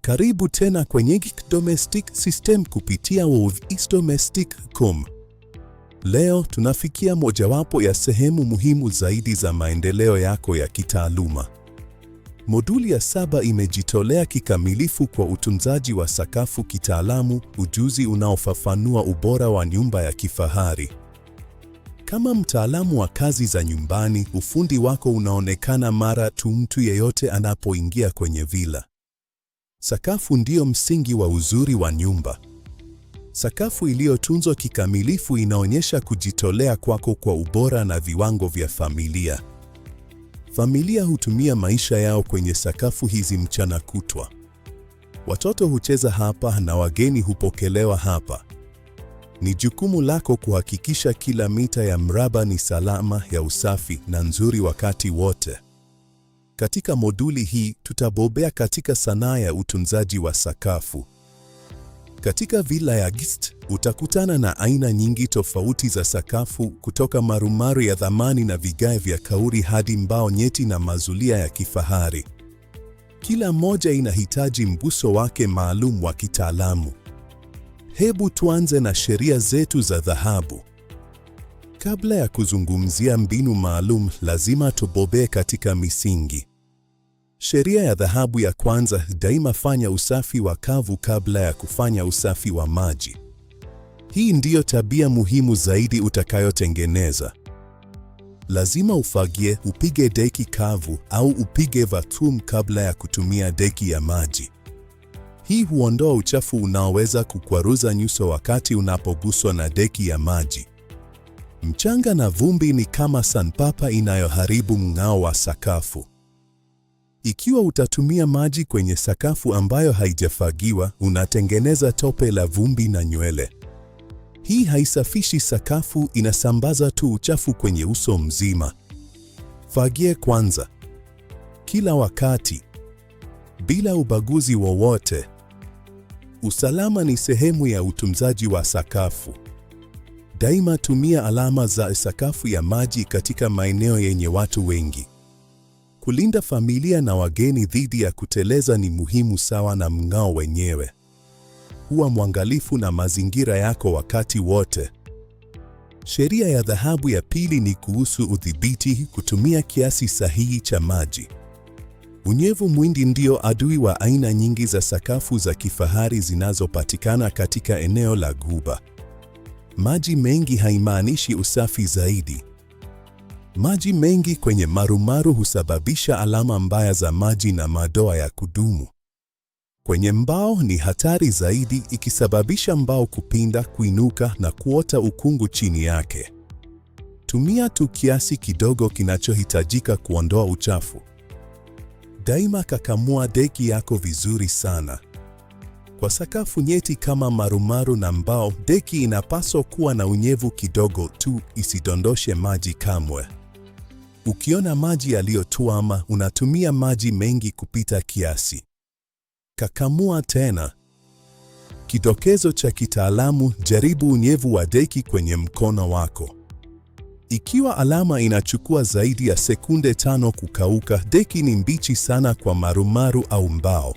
Karibu tena kwenye Geek Domestic System kupitia www.eastdomestic.com. Leo tunafikia mojawapo ya sehemu muhimu zaidi za maendeleo yako ya kitaaluma. Moduli ya 7 imejitolea kikamilifu kwa utunzaji wa sakafu kitaalamu, ujuzi unaofafanua ubora wa nyumba ya kifahari. Kama mtaalamu wa kazi za nyumbani, ufundi wako unaonekana mara tu mtu yeyote anapoingia kwenye vila. Sakafu ndiyo msingi wa uzuri wa nyumba. Sakafu iliyotunzwa kikamilifu inaonyesha kujitolea kwako kwa ubora na viwango vya familia. Familia hutumia maisha yao kwenye sakafu hizi mchana kutwa. Watoto hucheza hapa na wageni hupokelewa hapa. Ni jukumu lako kuhakikisha kila mita ya mraba ni salama, ya usafi na nzuri wakati wote. Katika moduli hii tutabobea katika sanaa ya utunzaji wa sakafu. Katika vila ya Geist utakutana na aina nyingi tofauti za sakafu, kutoka marumaru ya thamani na vigae vya kauri hadi mbao nyeti na mazulia ya kifahari. Kila moja inahitaji mguso wake maalum wa kitaalamu. Hebu tuanze na sheria zetu za dhahabu. Kabla ya kuzungumzia mbinu maalum, lazima tubobee katika misingi. Sheria ya dhahabu ya kwanza: daima fanya usafi wa kavu kabla ya kufanya usafi wa maji. Hii ndiyo tabia muhimu zaidi utakayotengeneza. Lazima ufagie, upige deki kavu au upige vacuum kabla ya kutumia deki ya maji. Hii huondoa uchafu unaoweza kukwaruza nyuso wakati unapoguswa na deki ya maji. Mchanga na vumbi ni kama sandpaper inayoharibu mng'ao wa sakafu. Ikiwa utatumia maji kwenye sakafu ambayo haijafagiwa, unatengeneza tope la vumbi na nywele. Hii haisafishi sakafu, inasambaza tu uchafu kwenye uso mzima. Fagie kwanza, kila wakati, bila ubaguzi wowote. Usalama ni sehemu ya utunzaji wa sakafu. Daima tumia alama za sakafu ya maji katika maeneo yenye watu wengi. Kulinda familia na wageni dhidi ya kuteleza ni muhimu sawa na mng'ao wenyewe. Kuwa mwangalifu na mazingira yako wakati wote. Sheria ya dhahabu ya pili ni kuhusu udhibiti, kutumia kiasi sahihi cha maji. Unyevu mwingi ndio adui wa aina nyingi za sakafu za kifahari zinazopatikana katika eneo la Ghuba. Maji mengi haimaanishi usafi zaidi. Maji mengi kwenye marumaru husababisha alama mbaya za maji na madoa ya kudumu. Kwenye mbao ni hatari zaidi, ikisababisha mbao kupinda, kuinuka na kuota ukungu chini yake. Tumia tu kiasi kidogo kinachohitajika kuondoa uchafu. Daima kakamua deki yako vizuri sana. Kwa sakafu nyeti kama marumaru na mbao, deki inapaswa kuwa na unyevu kidogo tu, isidondoshe maji kamwe. Ukiona maji yaliyotuama, unatumia maji mengi kupita kiasi. Kakamua tena. Kidokezo cha kitaalamu: jaribu unyevu wa deki kwenye mkono wako. Ikiwa alama inachukua zaidi ya sekunde 5 kukauka, deki ni mbichi sana kwa marumaru au mbao.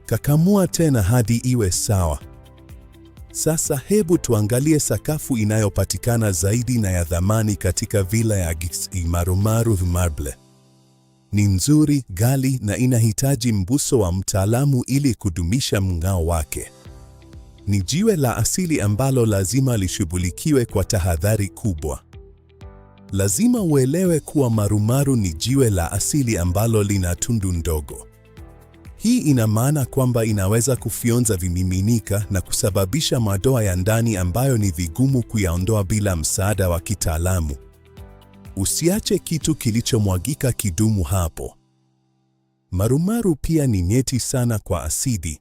Kakamua tena hadi iwe sawa. Sasa hebu tuangalie sakafu inayopatikana zaidi na ya thamani katika vila ya Geist: marumaru marble. Ni nzuri, ghali na inahitaji mguso wa mtaalamu ili kudumisha mng'ao wake. Ni jiwe la asili ambalo lazima lishughulikiwe kwa tahadhari kubwa. Lazima uelewe kuwa marumaru ni jiwe la asili ambalo lina tundu ndogo. Hii ina maana kwamba inaweza kufyonza vimiminika na kusababisha madoa ya ndani ambayo ni vigumu kuyaondoa bila msaada wa kitaalamu. Usiache kitu kilichomwagika kidumu hapo. Marumaru pia ni nyeti sana kwa asidi.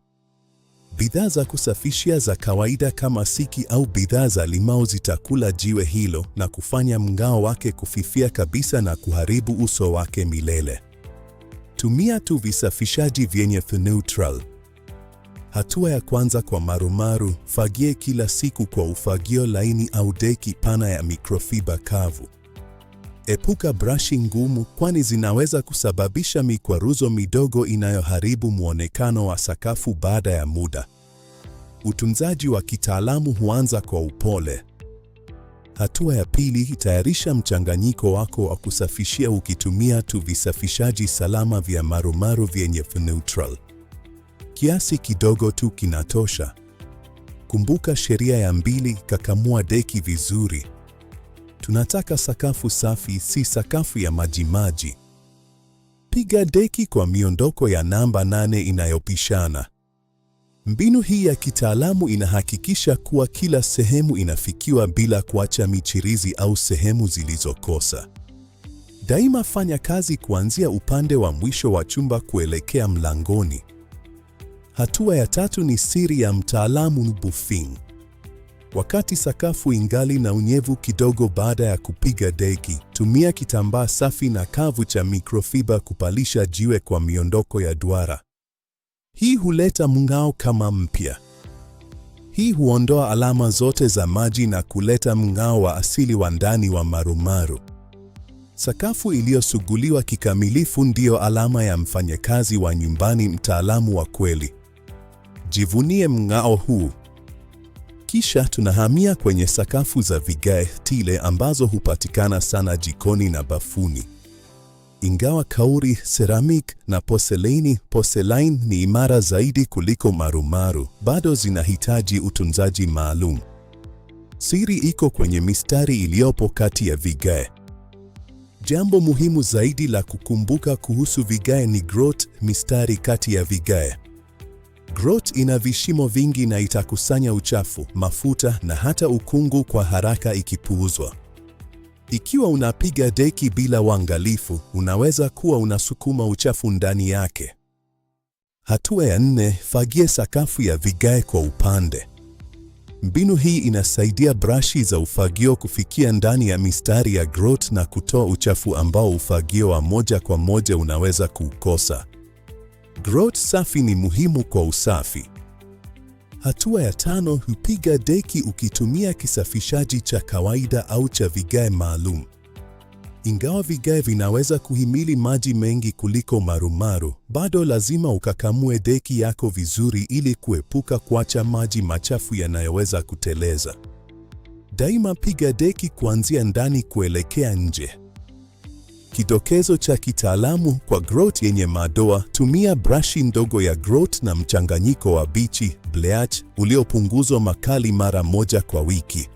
Bidhaa za kusafishia za kawaida kama siki au bidhaa za limao zitakula jiwe hilo na kufanya mng'ao wake kufifia kabisa na kuharibu uso wake milele. Tumia tu visafishaji vyenye neutral. Hatua ya kwanza kwa marumaru: fagie kila siku kwa ufagio laini au deki pana ya mikrofiba kavu. Epuka brashi ngumu, kwani zinaweza kusababisha mikwaruzo midogo inayoharibu muonekano wa sakafu baada ya muda. Utunzaji wa kitaalamu huanza kwa upole. Hatua ya pili, tayarisha mchanganyiko wako wa kusafishia ukitumia tu visafishaji salama vya marumaru vyenye neutral. Kiasi kidogo tu kinatosha. Kumbuka sheria ya 2: kakamua deki vizuri. Tunataka sakafu safi, si sakafu ya majimaji. Piga deki kwa miondoko ya namba 8 inayopishana. Mbinu hii ya kitaalamu inahakikisha kuwa kila sehemu inafikiwa bila kuacha michirizi au sehemu zilizokosa. Daima fanya kazi kuanzia upande wa mwisho wa chumba kuelekea mlangoni. Hatua ya 3 ni siri ya mtaalamu: buffing. Wakati sakafu ingali na unyevu kidogo baada ya kupiga deki, tumia kitambaa safi na kavu cha microfiber kupalisha jiwe kwa miondoko ya duara. Hii huleta mng'ao kama mpya. Hii huondoa alama zote za maji na kuleta mng'ao wa asili wa ndani wa marumaru. Sakafu iliyosuguliwa kikamilifu ndiyo alama ya mfanyakazi wa nyumbani mtaalamu wa kweli. Jivunie mng'ao huu. Kisha tunahamia kwenye sakafu za vigae tile ambazo hupatikana sana jikoni na bafuni. Ingawa kauri, ceramic na porcelain ni imara zaidi kuliko marumaru, bado zinahitaji utunzaji maalum. Siri iko kwenye mistari iliyopo kati ya vigae. Jambo muhimu zaidi la kukumbuka kuhusu vigae ni grout, mistari kati ya vigae. Grout ina vishimo vingi na itakusanya uchafu, mafuta na hata ukungu kwa haraka ikipuuzwa. Ikiwa unapiga deki bila uangalifu, unaweza kuwa unasukuma uchafu ndani yake. Hatua ya 4, fagie sakafu ya vigae kwa upande. Mbinu hii inasaidia brashi za ufagio kufikia ndani ya mistari ya grout na kutoa uchafu ambao ufagio wa moja kwa moja unaweza kuukosa. Grout safi ni muhimu kwa usafi. Hatua ya 5, hupiga deki ukitumia kisafishaji cha kawaida au cha vigae maalum. Ingawa vigae vinaweza kuhimili maji mengi kuliko marumaru, bado lazima ukakamue deki yako vizuri ili kuepuka kuacha maji machafu yanayoweza kuteleza. Daima piga deki kuanzia ndani kuelekea nje. Kidokezo cha kitaalamu kwa grout yenye madoa: tumia brashi ndogo ya grout na mchanganyiko wa bichi bleach uliopunguzwa makali mara moja kwa wiki.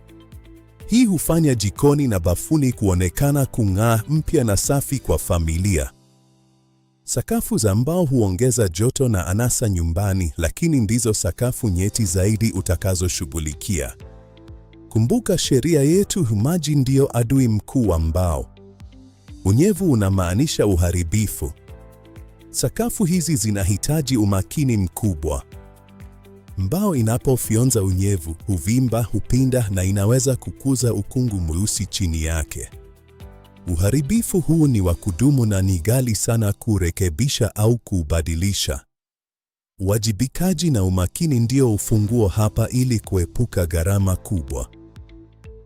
Hii hufanya jikoni na bafuni kuonekana kung'aa, mpya na safi kwa familia. Sakafu za mbao huongeza joto na anasa nyumbani, lakini ndizo sakafu nyeti zaidi utakazoshughulikia. Kumbuka sheria yetu: maji ndio adui mkuu wa mbao. Unyevu unamaanisha uharibifu. Sakafu hizi zinahitaji umakini mkubwa. Mbao inapofyonza unyevu, huvimba, hupinda na inaweza kukuza ukungu mweusi chini yake. Uharibifu huu ni wa kudumu na ni ghali sana kurekebisha au kubadilisha. Uwajibikaji na umakini ndio ufunguo hapa ili kuepuka gharama kubwa.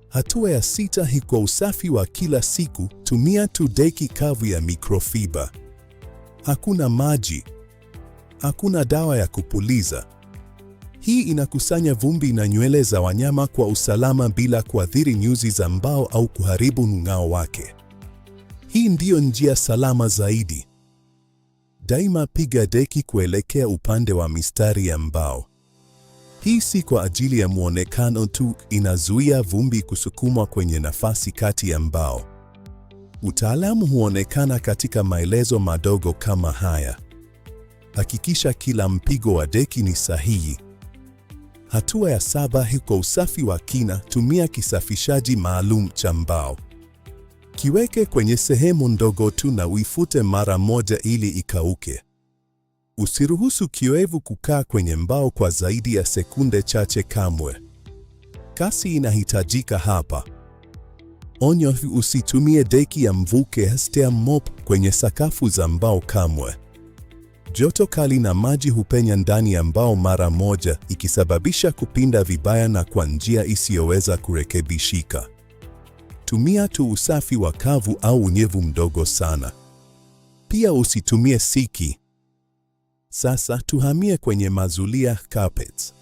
Hatua ya 6, kwa usafi wa kila siku, tumia tu deki kavu ya microfiber. Hakuna maji. Hakuna dawa ya kupuliza. Hii inakusanya vumbi na nywele za wanyama kwa usalama bila kuathiri nyuzi za mbao au kuharibu mng'ao wake. Hii ndiyo njia salama zaidi. Daima piga deki kuelekea upande wa mistari ya mbao. Hii si kwa ajili ya muonekano tu, inazuia vumbi kusukumwa kwenye nafasi kati ya mbao. Utaalamu huonekana katika maelezo madogo kama haya. Hakikisha kila mpigo wa deki ni sahihi. Hatua ya 7, kwa usafi wa kina, tumia kisafishaji maalum cha mbao. Kiweke kwenye sehemu ndogo tu na uifute mara moja ili ikauke. Usiruhusu kioevu kukaa kwenye mbao kwa zaidi ya sekunde chache kamwe. Kasi inahitajika hapa. Onyo: usitumie deki ya mvuke stair mop kwenye sakafu za mbao kamwe. Joto kali na maji hupenya ndani ya mbao mara moja, ikisababisha kupinda vibaya na kwa njia isiyoweza kurekebishika. tumia tu usafi wa kavu au unyevu mdogo sana. Pia usitumie siki. Sasa tuhamie kwenye mazulia, carpets.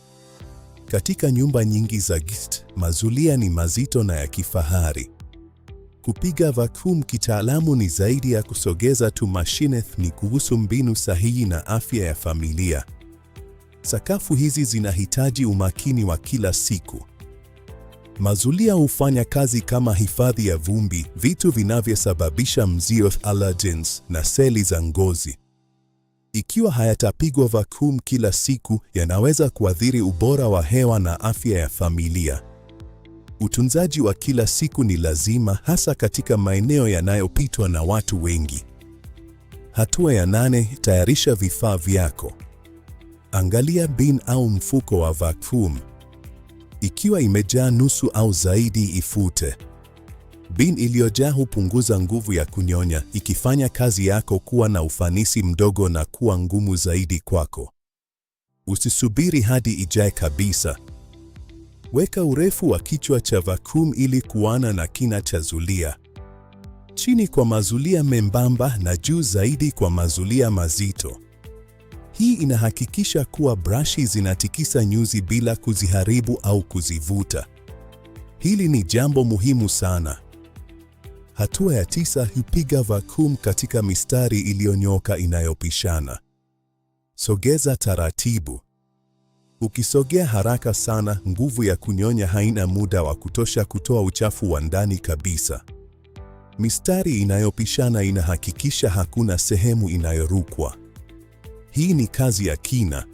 Katika nyumba nyingi za guest, mazulia ni mazito na ya kifahari. Kupiga vacuum kitaalamu ni zaidi ya kusogeza tu mashine, ni kuhusu mbinu sahihi na afya ya familia. Sakafu hizi zinahitaji umakini wa kila siku. Mazulia hufanya kazi kama hifadhi ya vumbi, vitu vinavyosababisha mzio, allergens na seli za ngozi. Ikiwa hayatapigwa vacuum kila siku, yanaweza kuathiri ubora wa hewa na afya ya familia. Utunzaji wa kila siku ni lazima, hasa katika maeneo yanayopitwa na watu wengi. Hatua ya 8: tayarisha vifaa vyako. Angalia bin au mfuko wa vacuum. Ikiwa imejaa nusu au zaidi, ifute. Bin iliyojaa hupunguza nguvu ya kunyonya, ikifanya kazi yako kuwa na ufanisi mdogo na kuwa ngumu zaidi kwako. Usisubiri hadi ijae kabisa. Weka urefu wa kichwa cha vacuum ili kuana na kina cha zulia. Chini kwa mazulia membamba na juu zaidi kwa mazulia mazito. Hii inahakikisha kuwa brashi zinatikisa nyuzi bila kuziharibu au kuzivuta. Hili ni jambo muhimu sana. Hatua ya 9: hupiga vacuum katika mistari iliyonyooka inayopishana. Sogeza taratibu. Ukisogea haraka sana, nguvu ya kunyonya haina muda wa kutosha kutoa uchafu wa ndani kabisa. Mistari inayopishana inahakikisha hakuna sehemu inayorukwa. Hii ni kazi ya kina.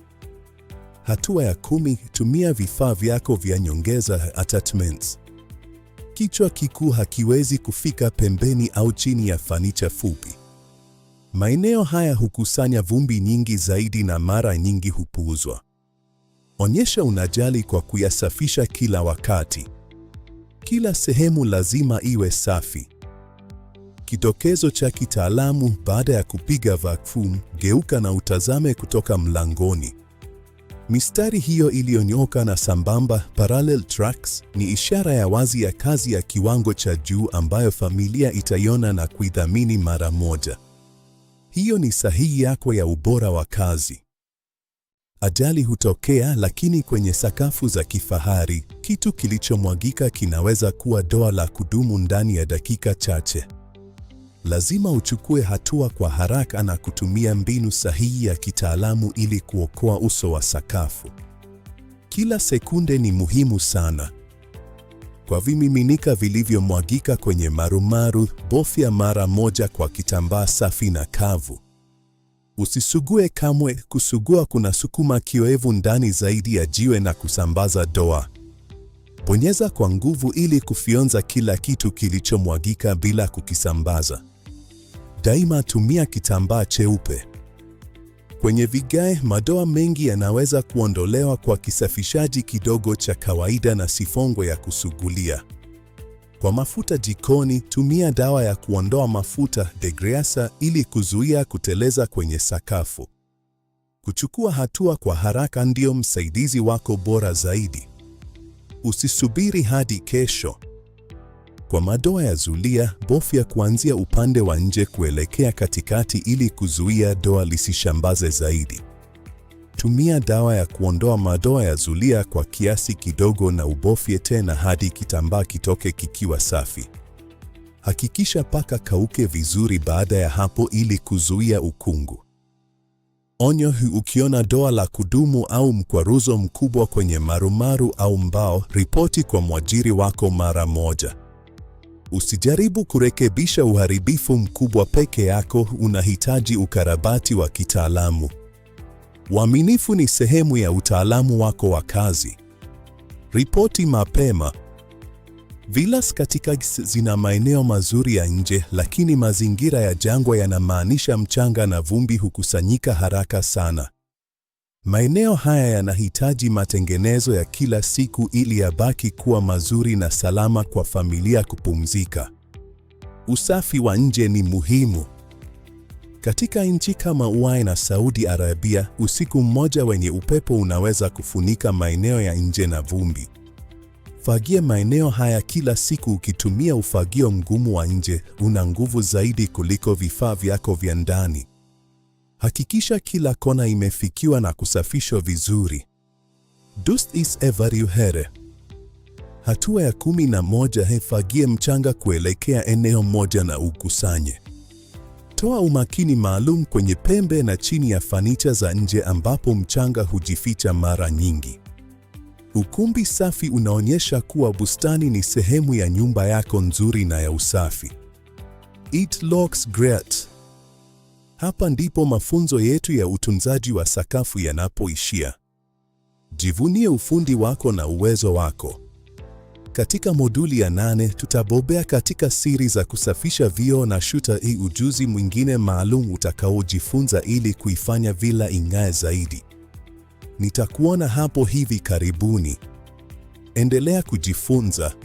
Hatua ya 10: tumia vifaa vyako vya nyongeza, attachments. Kichwa kikuu hakiwezi kufika pembeni au chini ya fanicha fupi. Maeneo haya hukusanya vumbi nyingi zaidi na mara nyingi hupuuzwa. Onyesha unajali kwa kuyasafisha kila wakati. Kila sehemu lazima iwe safi. Kidokezo cha kitaalamu: baada ya kupiga vacuum, geuka na utazame kutoka mlangoni. Mistari hiyo iliyonyooka na sambamba, parallel tracks, ni ishara ya wazi ya kazi ya kiwango cha juu ambayo familia itaiona na kuidhamini mara moja. Hiyo ni sahihi yako ya ubora wa kazi. Ajali hutokea, lakini kwenye sakafu za kifahari, kitu kilichomwagika kinaweza kuwa doa la kudumu ndani ya dakika chache. Lazima uchukue hatua kwa haraka na kutumia mbinu sahihi ya kitaalamu ili kuokoa uso wa sakafu. Kila sekunde ni muhimu sana. Kwa vimiminika vilivyomwagika kwenye marumaru, bofya mara moja kwa kitambaa safi na kavu. Usisugue kamwe, kusugua kunasukuma kioevu ndani zaidi ya jiwe na kusambaza doa. Bonyeza kwa nguvu ili kufyonza kila kitu kilichomwagika bila kukisambaza. Daima tumia kitambaa cheupe. Kwenye vigae, madoa mengi yanaweza kuondolewa kwa kisafishaji kidogo cha kawaida na sifongo ya kusugulia. Kwa mafuta jikoni, tumia dawa ya kuondoa mafuta, degreaser, ili kuzuia kuteleza kwenye sakafu. Kuchukua hatua kwa haraka ndio msaidizi wako bora zaidi. Usisubiri hadi kesho. Kwa madoa ya zulia, bofya kuanzia upande wa nje kuelekea katikati ili kuzuia doa lisishambaze zaidi. Tumia dawa ya kuondoa madoa ya zulia kwa kiasi kidogo na ubofye tena hadi kitambaa kitoke kikiwa safi. Hakikisha paka kauke vizuri baada ya hapo ili kuzuia ukungu. Onyo: ukiona doa la kudumu au mkwaruzo mkubwa kwenye marumaru au mbao, ripoti kwa mwajiri wako mara moja. Usijaribu kurekebisha uharibifu mkubwa peke yako, unahitaji ukarabati wa kitaalamu. Uaminifu ni sehemu ya utaalamu wako wa kazi. Ripoti mapema. Villas katika zina maeneo mazuri ya nje, lakini mazingira ya jangwa yanamaanisha mchanga na vumbi hukusanyika haraka sana. Maeneo haya yanahitaji matengenezo ya kila siku ili yabaki kuwa mazuri na salama kwa familia kupumzika. Usafi wa nje ni muhimu. Katika nchi kama UAE na Saudi Arabia, usiku mmoja wenye upepo unaweza kufunika maeneo ya nje na vumbi. Fagia maeneo haya kila siku ukitumia ufagio mgumu wa nje. Una nguvu zaidi kuliko vifaa vyako vya ndani. Hakikisha kila kona imefikiwa na kusafishwa vizuri. Dust is everywhere. Hatua ya 11: fagie mchanga kuelekea eneo moja na ukusanye. Toa umakini maalum kwenye pembe na chini ya fanicha za nje ambapo mchanga hujificha mara nyingi. Ukumbi safi unaonyesha kuwa bustani ni sehemu ya nyumba yako nzuri na ya usafi. It looks great. Hapa ndipo mafunzo yetu ya utunzaji wa sakafu yanapoishia. Jivunie ufundi wako na uwezo wako. Katika moduli ya 8 tutabobea katika siri za kusafisha vioo na shuta, ujuzi mwingine maalum utakaojifunza ili kuifanya villa ing'ae zaidi. Nitakuona hapo hivi karibuni. Endelea kujifunza.